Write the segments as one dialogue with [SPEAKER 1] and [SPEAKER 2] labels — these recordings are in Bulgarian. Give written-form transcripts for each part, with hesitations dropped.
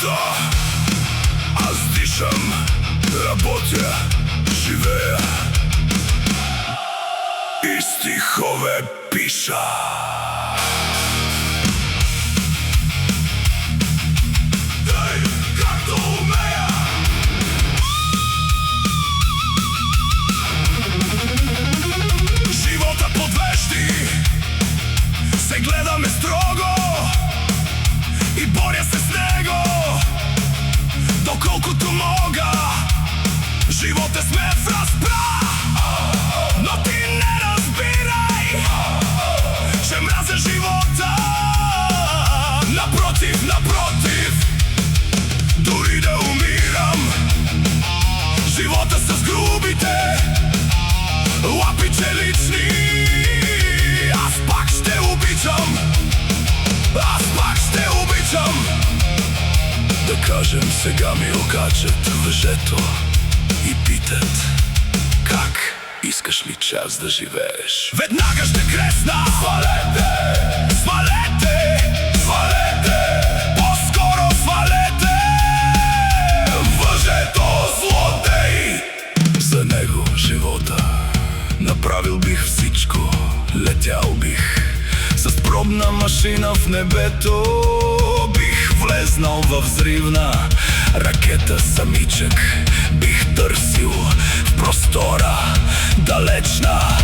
[SPEAKER 1] живота. Аз дишам, работя, живея и стихове пиша. Гледаме строго и боря се с него, доколкото мога. Живота сме в разпрах, но ти не разбирай, че мразя живота. Напротив, напротив, дори да умирам, живота с грубите лапиче лични, аз пак ще обичам. Да кажем, сега ми окачат въжето и питат: как искаш ли час да живееш? Веднага ще кресна: свалете, свалете, свалете, по-скоро свалете въжето, злодей! За него живота направил бих всичко, летял бих с пробна машина в небето, бих влезнал във взривна ракета самичък, бих търсил в простора далечна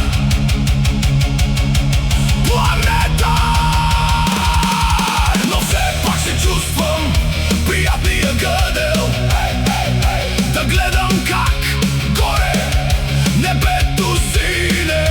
[SPEAKER 1] планета. Но все пак се чувствам приятния гъдел, да гледам как горе небето сине.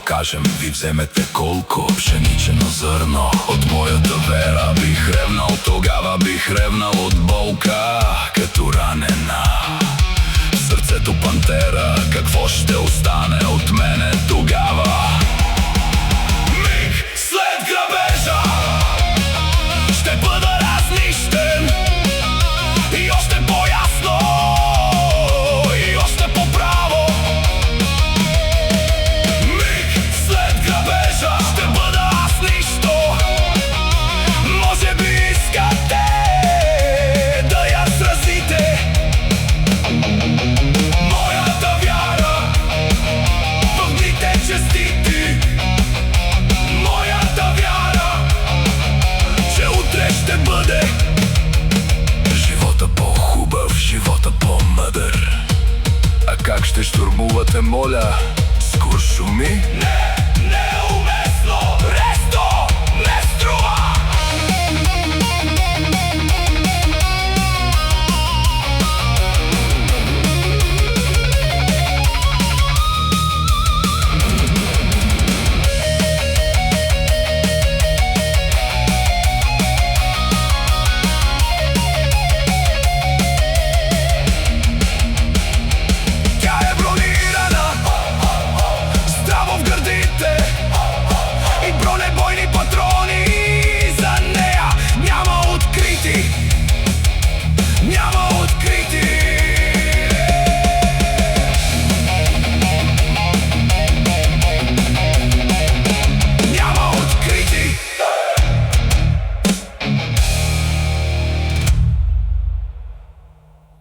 [SPEAKER 1] Кажем, ви вземете колко пшеничено зърно от моята вера, бих ревнал, тогава бих ревнал от болка, като ранена в сърцето пантера. Какво ще остане от мене тогава? Миг след грабежа ще бъда разнищен и още по-ясно, и още по-право. Как ще щурмувате, моля, с куршуми? Не!